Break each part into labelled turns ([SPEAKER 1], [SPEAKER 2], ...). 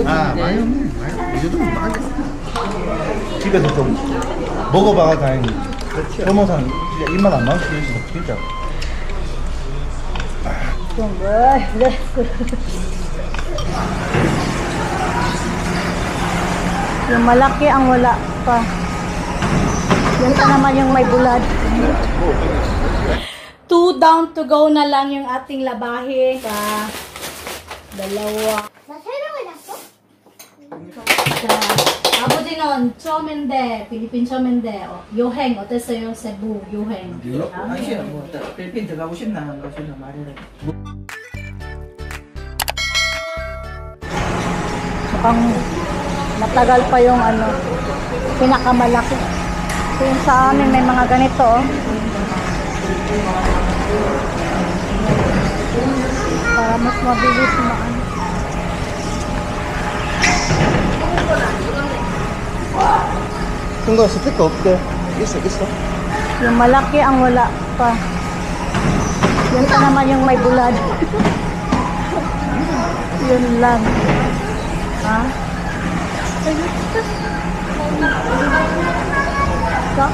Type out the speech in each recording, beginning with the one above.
[SPEAKER 1] 아, 많이 없네. 이 정도면 많이. 집에서 좀 먹어봐야 다행이지. 효모산 진짜 입맛 안 맞을 수 있어, 진짜.
[SPEAKER 2] Yung malaki ang wala pa. Yan pa naman yung may bulad. 2 down to go na lang yung ating labahin. Dalawa. 아버지는 처음인데 필리핀 처음인데 여행 어땠어요? 세부 여행.
[SPEAKER 3] 아시아 뭐 필리핀 들어가고 싶나 안 가고 싶나 말해라.
[SPEAKER 2] Mukhang matagal pa yung ano, pinakamalaki. So yung sa amin may mga ganito oh. Para mas mabilis maano.
[SPEAKER 1] 큰 거 스티커 없대. 있어.
[SPEAKER 2] Yung malaki ang wala pa. Yan pa naman yung may bulad. Yun lang. Ha? So?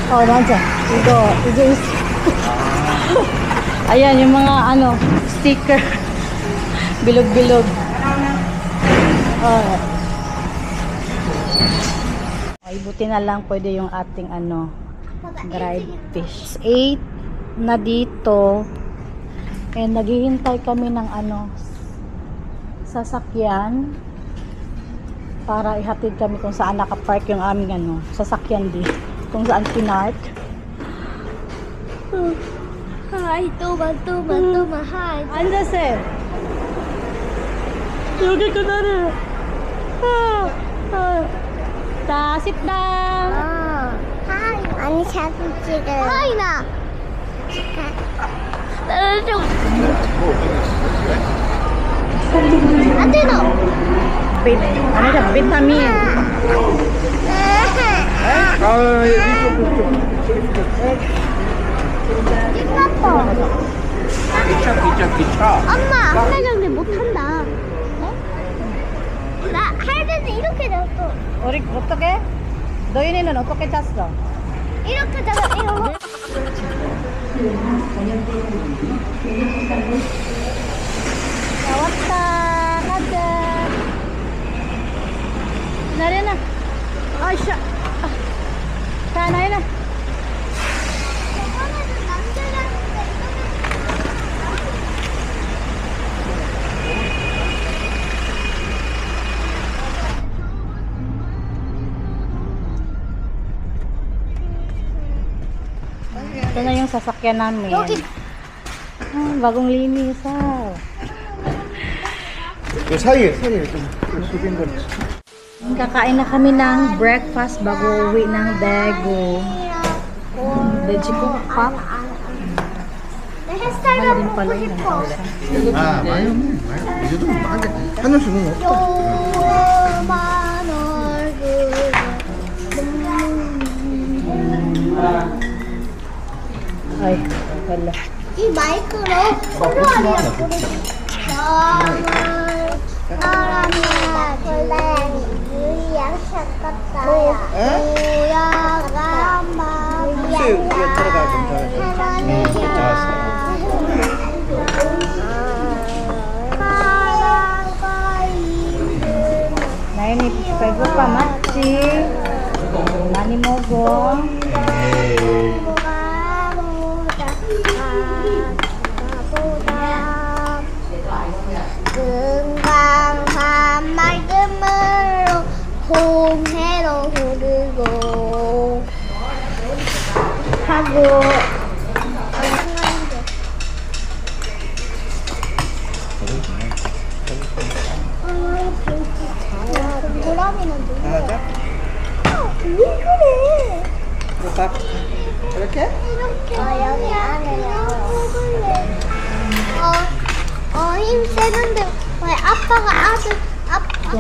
[SPEAKER 2] Oh, nandiyan. Ito is ayan, yung mga ano, sticker. Bilog-bilog. Oh. Ay, buti na lang pwede yung ating ano, dried fish. 8 na dito. And naghihintay kami ng ano, sasakyan para ihatid kami kung saan nakapark yung aming ano, sasakyan din. Kung saan pinark.
[SPEAKER 4] Hi, Tuma, hi.
[SPEAKER 2] 앉으세요. 여기 그날을. 자, sit down.
[SPEAKER 4] Hi. 아니, 사진 찍어요. Hi, 나. 좀. 안 되노.
[SPEAKER 2] ano siya? Vitamin.
[SPEAKER 1] 기차.
[SPEAKER 4] 엄마, 하나경제 못한다. 나 할 때는 이렇게 잡고
[SPEAKER 2] 우리 어떻게? 너희는 어떻게 짰어?
[SPEAKER 4] 이렇게 잡아 이거.
[SPEAKER 2] 자, 왔다. 가자. 나래나. 아이샤. 자, 나래나. Ito na yung sasakyan namin. Bagong linis ha.
[SPEAKER 1] 그 사이에 좀 숙인 거.
[SPEAKER 2] Kakain na kami ng breakfast bago uwi ng Daegu. Daegu pop.
[SPEAKER 4] 내 햇살도
[SPEAKER 2] din
[SPEAKER 4] 먹고
[SPEAKER 2] pala yun.
[SPEAKER 4] 싶어.
[SPEAKER 1] 아, 많이 없네. 이 정도면 많이. 한 잔씩은 없어.
[SPEAKER 4] 요만 얼굴.
[SPEAKER 2] Ay, wala.
[SPEAKER 4] 이 마이크로 소리하려고 사람이야 원래 유양샷 같다 우야가 마비야
[SPEAKER 2] Nainip ko pa matchi. Mani mogo.
[SPEAKER 4] 건강한 맑음으로 홍해로 흐르고
[SPEAKER 2] 하고
[SPEAKER 4] 동그라미는 누구야?
[SPEAKER 3] 하자.
[SPEAKER 4] 왜 그래?
[SPEAKER 3] 밥 이렇게?
[SPEAKER 4] 이렇게 여기 안에 먹을래. 힘 세는데 왜 아빠가 아빠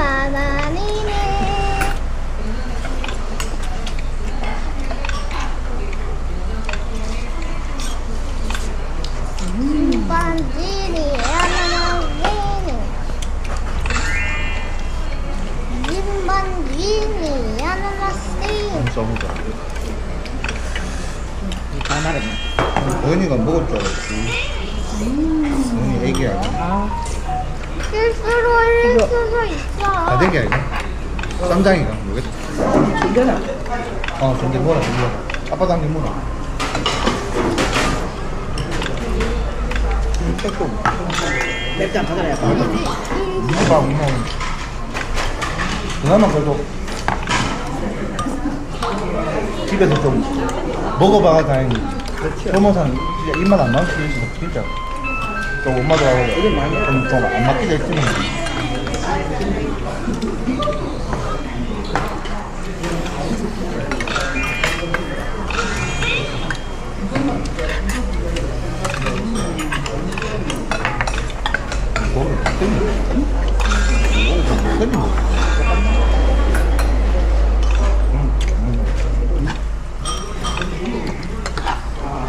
[SPEAKER 4] bananini. Chimpanzini, ananasini. Chimpanzini, ananasini.
[SPEAKER 1] 써보자.
[SPEAKER 3] 하나는
[SPEAKER 1] 어연이가 먹을 줄 알았지. 어연이 애기야.
[SPEAKER 4] 실수로 흘릴 수도 있어.
[SPEAKER 1] 다대기 아니야? 쌈장이가 모르겠다.
[SPEAKER 3] 이거는
[SPEAKER 1] 전대 뭐라 전대. 아빠도 한개 뭐라.
[SPEAKER 3] 맵지 않거든요.
[SPEAKER 1] 아빠 엄마. 그나마 그래도 집에서 좀 먹어봐야 다행히. promo상 진짜 입맛 안 맞을 수 있어 진짜. 좀 엄마도 하고 좀안 맞기도 했지만.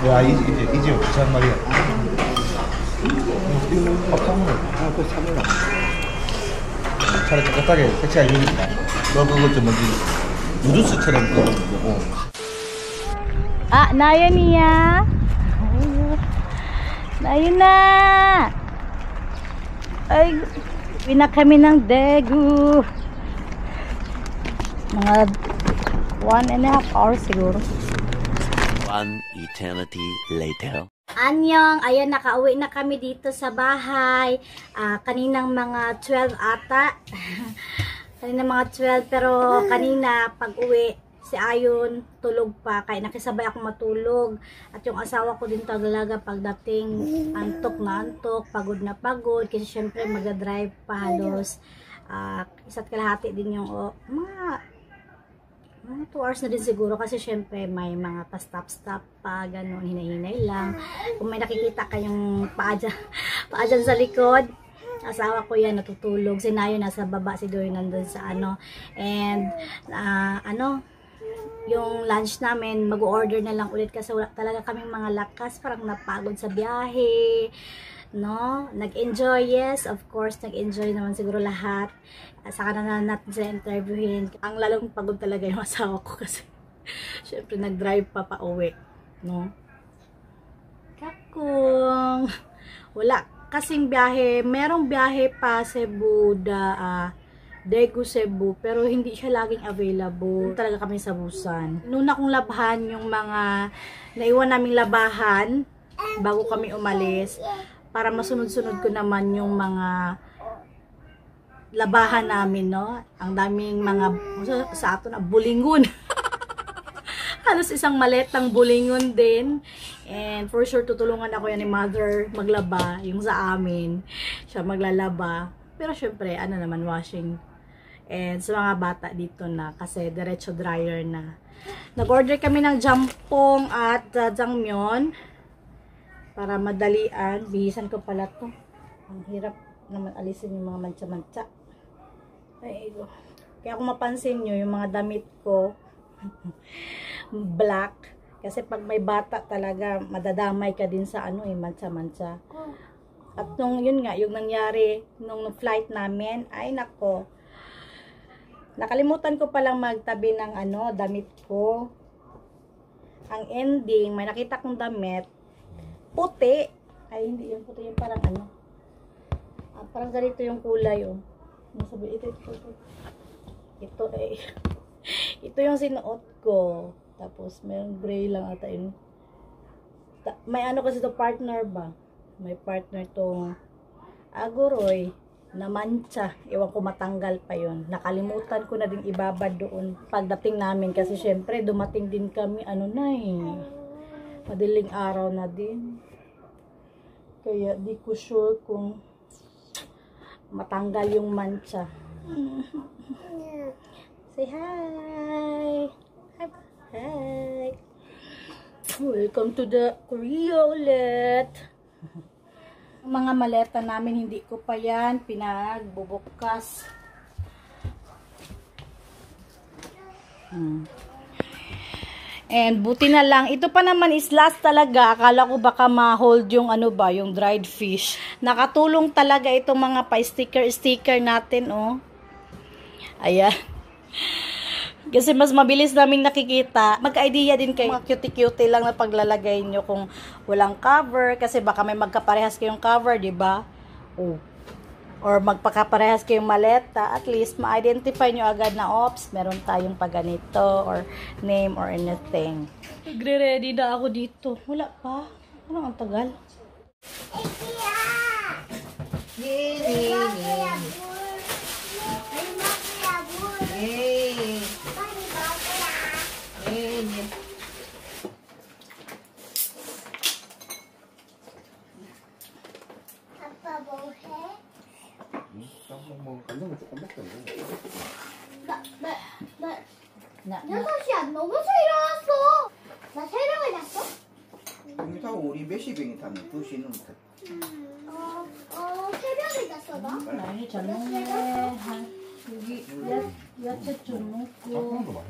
[SPEAKER 1] 야, 이제 비싼 말이야. 밥 사먹어.
[SPEAKER 3] 그 사물라.
[SPEAKER 1] 차라리 깨끗하게 색깔이 여기있다. 너 그거 좀 뭐지? 누드스처럼 그거 보고.
[SPEAKER 2] Ah, nayan niya. Nayan na. Ay, pina kami ng Daegu. Mga 1.5 hours siguro.
[SPEAKER 5] One eternity later.
[SPEAKER 2] Anyong, ayan, nakauwi na kami dito sa bahay. Kaninang mga 12 ata. Kaninang mga 12, pero kanina pag uwi, si Ayon tulog pa. Kaya nakisabay ako matulog. At yung asawa ko din talaga pagdating antok na antok, pagod na pagod. Kasi syempre mag-drive pa halos. Isa't kalahati din yung mga 2 hours na din siguro kasi syempre may mga pa-stop-stop pa, ganun, hinay-hinay lang. Kung may nakikita kayong paa dyan sa likod, asawa ko yan, natutulog. Si Nayo nasa baba, si Doy nandun sa ano. And, yung lunch namin, mag-order na lang ulit kasi wala talaga kaming mga lakas, parang napagod sa biyahe. No? Nag-enjoy, yes, of course, nag-enjoy naman siguro lahat. Saka na natin sila interviewin. Ang lalong pagod talaga yung asawa ko kasi syempre nag-drive pa uwi, no? Kakong wala kasing biyahe, merong biyahe pa Cebu, Daegu, Cebu, pero hindi siya laging available. Talaga kami sa Busan. Nuna kong labhan yung mga naiwan naming labahan bago kami umalis para masunod-sunod ko naman yung mga labahan namin, no? Ang daming mga sa ato na bulingon. Halos isang maletang bulingon din. And for sure tutulungan ako yan ni mother maglaba, yung sa amin. Siya maglalaba. Pero syempre, ano naman, washing. And sa mga bata dito na kasi diretso dryer na. Nag-order kami ng jampong at jangmyeon para madalian. Bihisan ko pala to. Ang hirap naman alisin yung mga mancha-mancha. Ay, kaya kung mapansin nyo, yung mga damit ko, black. Kasi pag may bata talaga, madadamay ka din sa ano mancha-mancha. At nung yun nga, yung nangyari, nung flight namin, ay nako, nakalimutan ko palang magtabi ng damit ko. Ang ending, may nakita kong damit, puti. Ay, hindi yung puti, yung parang parang ganito yung kulay, oh. Masabi, ito ito yung sinuot ko. Tapos mayroong gray lang ata yun. May kasi to partner ba? May partner tong Agoroy na mancha. Ewan ko matanggal pa yun. Nakalimutan ko na din ibabad doon pagdating namin kasi syempre dumating din kami madaling araw na din. Kaya di ko sure kung matanggal yung mancha. Say hi! Hi! Welcome to the Korea ulit! Mga maleta namin, hindi ko pa yan pinagbubukas. And buti na lang, ito pa naman is last talaga. Akala ko baka ma-hold yung ano ba, yung dried fish. Nakatulong talaga itong mga pa-sticker natin, oh. Ayan. Kasi mas mabilis naming nakikita. Magka-idea din kayo. Mga cutie-cutie lang na paglalagay nyo kung walang cover. Kasi baka may magkaparehas kayong cover, di ba? Oh. Or magpakaparehas kayong maleta, at least ma-identify nyo agad na, ops, meron tayong paganito, or name, or anything. Nagre-ready na ako dito. Wala pa. Ano ang tagal?
[SPEAKER 4] 여섯이야 너무 잘 일어났어. 나 새벽에 났어?
[SPEAKER 3] 여기 타고 우리 몇 시병이 타면 2시는
[SPEAKER 4] 새벽에 났어 나?
[SPEAKER 2] 많이 잤는데, 여기, 야채 좀 넣고.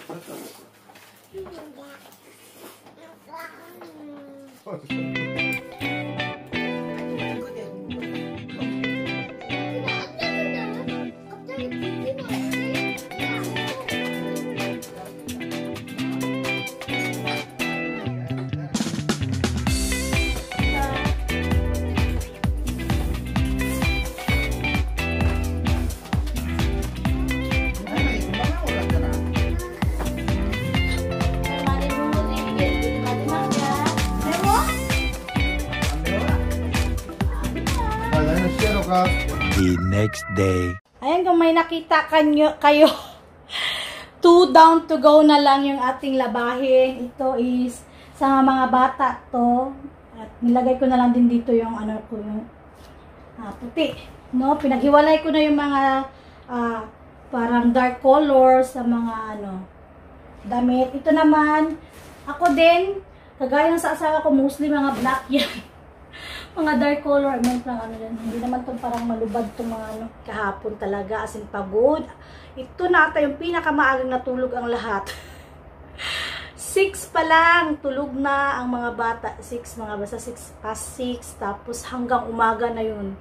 [SPEAKER 4] 갑자기 불기가 없지?
[SPEAKER 3] 할머니 금방 하고 올랐잖아. 안 매워라?
[SPEAKER 1] 자, 나는 시에로 가.
[SPEAKER 5] The next day.
[SPEAKER 2] Ayan, kung may nakita kayo, 2 down to go na lang yung ating labahin. Ito is sa mga bata to. At nilagay ko na lang din dito yung ano ko, yung puti. No? Pinaghiwalay ko na yung mga parang dark color sa mga damit. Ito naman, ako din, kagaya ng sa asawa ko, mostly mga black yan. Mga dark color, hindi naman itong parang malubad itong mga kahapon talaga, as in pagod. Ito na ata yung pinakamaagang natulog ang lahat. 6 pa lang, tulog na ang mga bata. 6, mga basta 6 past 6, tapos hanggang umaga na yun.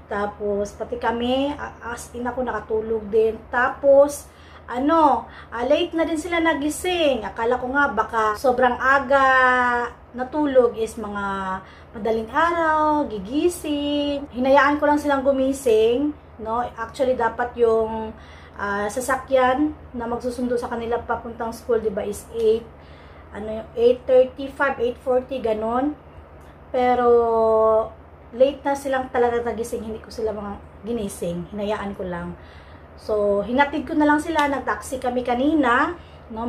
[SPEAKER 2] Tapos, pati kami, as in ako nakatulog din. Tapos, late na din sila nagising. Akala ko nga baka sobrang aga natulog is mga madaling araw, gigising. Hinayaan ko lang silang gumising, no? Actually dapat yung sasakyan na magsusundo sa kanila papuntang school, 'di ba, is 8:35, 8:40 ganon. Pero late na silang talaga nagising, hindi ko sila mga ginising. Hinayaan ko lang. So, hinatid ko na lang sila, nag-taxi kami kanina, no,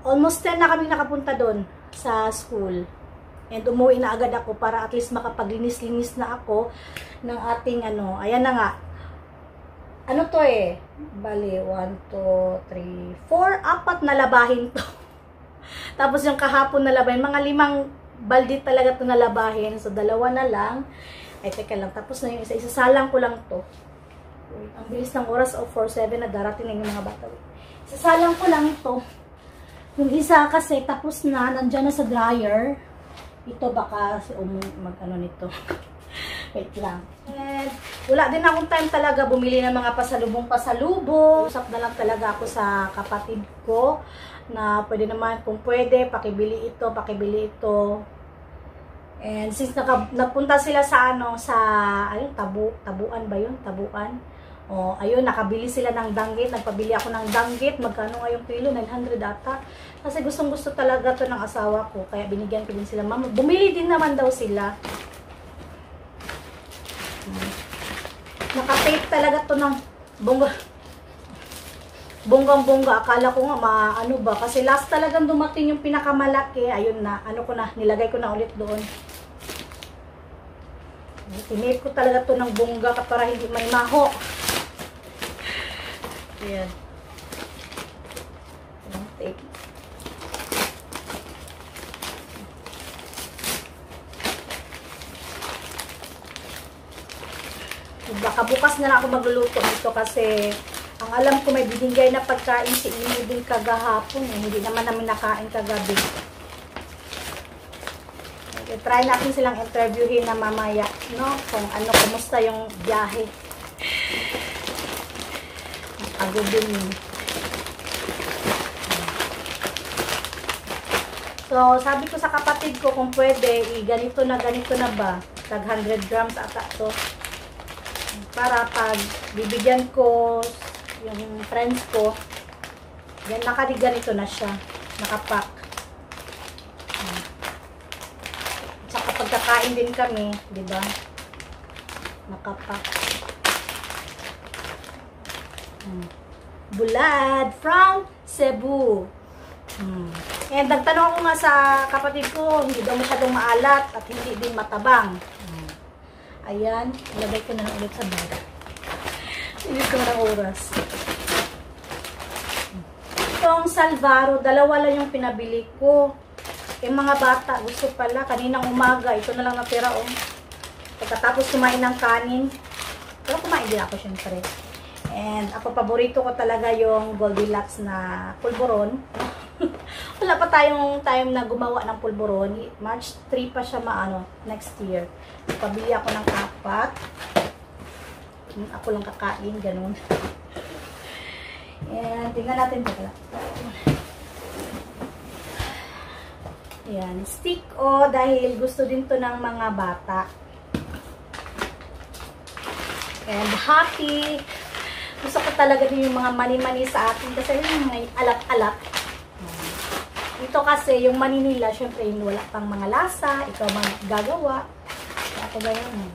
[SPEAKER 2] almost 10 na kami nakapunta doon sa school. And umuwi na agad ako para at least makapaglinis-linis na ako ng ating ayan na nga. Ano to bali, 1, 2, 3, 4, 4 na labahin to. Tapos yung kahapon na labahin, mga 5 balde talaga to na labahin. So, 2 na lang. Ay, teka lang. Tapos na yung isa. Isasalang ko lang to. Ang bilis ng oras, 4:07 na darating na yung mga bata. Isasalang ko lang ito. Yung isa kasi tapos na, nandyan na sa dryer. Ito baka mag-ano nito. Wait lang. And wala din akong time talaga bumili ng mga pasalubong. Usap na lang talaga ako sa kapatid ko na pwede naman, kung pwede, pakibili ito. And since nagpunta sila sa tabuan ba yun? Tabuan. O, ayun, nakabili sila ng danggit. Nagpabili ako ng danggit. Magkano nga yung kilo? 900 ata. Kasi gustong-gusto talaga to ng asawa ko. Kaya binigyan ko din sila. Mama, bumili din naman daw sila. Naka-tape talaga to ng bonggang-bongga. Akala ko nga ba. Kasi last talagang dumating yung pinakamalaki. Ayun na. Nilagay ko na ulit doon. Tinip ko talaga to ng bongga para hindi may maho. Ayan. Tape. Baka bukas na lang ako magluluto nito kasi Ang alam ko may binigay na pagkain si Imo din kagahapon eh. Hindi naman namin nakain kagabi. Okay, try natin silang interviewin na mamaya, no? Kung ano, kumusta yung biyahe. Pagod din. So, sabi ko sa kapatid ko kung pwede, ganito na ba? Tag 100 grams ata to. Para pag bibigyan ko yung friends ko, yan, ganito na siya. Nakapack. Saka pagkakain din kami, di ba? Nakapack. Bulad from Cebu. And nagtanong ko nga sa kapatid ko, hindi daw masyadong maalat at hindi din matabang. Ayan, ilagay ko na lang ulit sa bag. Hindi ko na oras. Itong Salvaro, dalawa lang yung pinabili ko. Yung mga bata, gusto pala, kaninang umaga, ito na lang natira, oh. Pagkatapos kumain ng kanin, pero kumain din ako syempre. And ako, paborito ko talaga yung Goldilocks na pulburon. Wala pa tayong time na gumawa ng pulburon. March 3 pa siya next year. Pabili ako ng 4. Ako lang kakain, ganun. And tingnan natin ito. Ayan, stick dahil gusto din to ng mga bata. And happy. Gusto ko talaga din yung mga mani-mani sa atin kasi yung mga alat-alat. Ito kasi yung mani nila, syempre yung wala pang mga lasa, ikaw gagawa. Ako ba yun?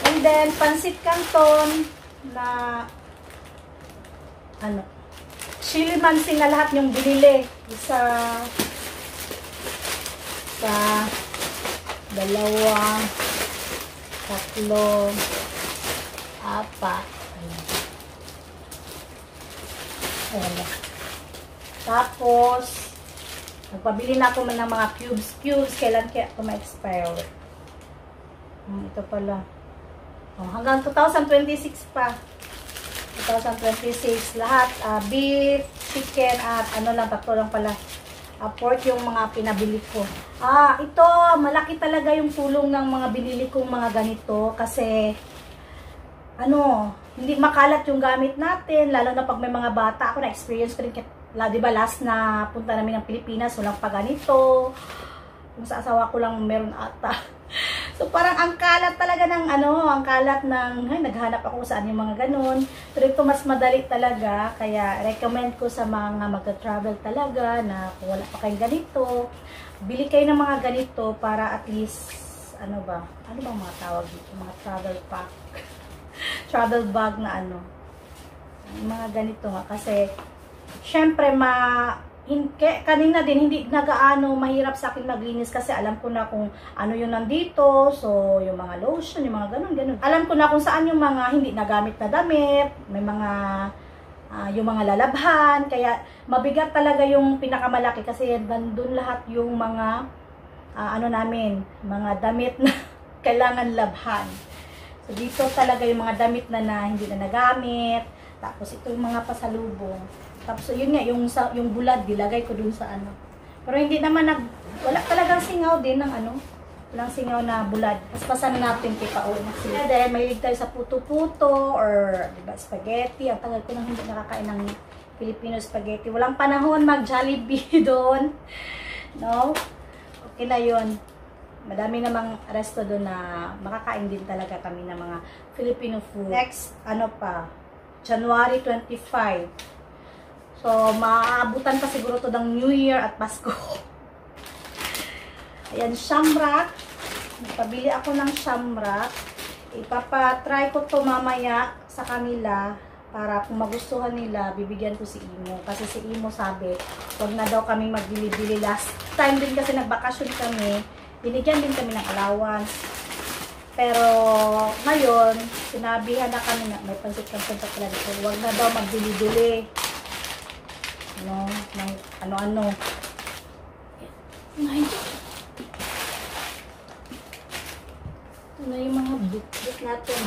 [SPEAKER 2] And then, pansit canton na chili mansing na lahat yung binili. Isa, 2, 3, 4. Ayan. Tapos, nagpabili na ako ng mga cubes. Kailan kaya ito ma-expire? Ito pala. Hanggang 2026 pa. 2026. Lahat, beef, chicken, at tatlo lang pala. Pork yung mga pinabili ko. Ito, malaki talaga yung tulong ng mga binili kong mga ganito. Kasi, hindi makalat yung gamit natin. Lalo na pag may mga bata. Ako na-experience ko rin. Diba last na punta namin ng Pilipinas, walang pa ganito. Kung sa asawa ko lang meron ata. So parang ang kalat talaga ng naghanap ako saan yung mga ganun. Pero ito mas madali talaga, kaya recommend ko sa mga magta-travel talaga na kung wala pa kayong ganito, bili kayo ng mga ganito para at least, ano bang mga tawag dito? Mga travel pack. Travel bag na mga ganito nga kasi syempre kanina din hindi nagaano mahirap sa akin maglinis kasi alam ko na kung ano yung nandito. So yung mga lotion, yung mga ganun. Alam ko na kung saan yung mga hindi nagamit na damit, may mga yung mga lalabhan, kaya mabigat talaga yung pinakamalaki kasi nandun lahat yung mga namin, mga damit na kailangan labhan. So dito talaga yung mga damit na hindi na nagamit. Tapos ito yung mga pasalubong. Tapos yun nga, yung bulad, dilagay ko dun sa Pero hindi naman wala talagang singaw din ng walang singaw na bulad. Paspasan natin kay pauwi na sila. Dahil mahilig tayo sa puto-puto or diba, spaghetti. Ang tagal ko nang hindi nakakain ng Filipino spaghetti. Walang panahon mag-Jollibee doon. No? Okay na yun. Madami namang resto doon na makakain din talaga kami ng mga Filipino food. Next, January 25. So, maaabutan pa siguro to ng New Year at Pasko. Ayan, shamrock. Nagpabili ako ng shamrock. Ipapatry ko to mamaya sa kanila para kung magustuhan nila, bibigyan ko si Imo. Kasi si Imo sabi, huwag na daw kaming magbili-bili. Last time din kasi nagbakasyon kami, binigyan din kami ng allowance. Pero ngayon, sinabihan na kami na may pansit-pansit talaga. So, huwag na daw magbili-bili. Ano-ano. Ito na yung mga bit natin.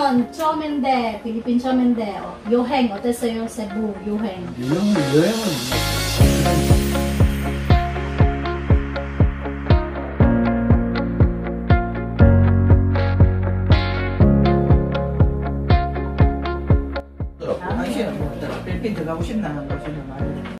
[SPEAKER 2] 그러면 처음인데 필리핀 처음인데 여행 어땠어요? 세부 여행.
[SPEAKER 1] 여행은
[SPEAKER 3] 당신은 뭐 필리핀 들어가고 싶나 한 것이나 말이야.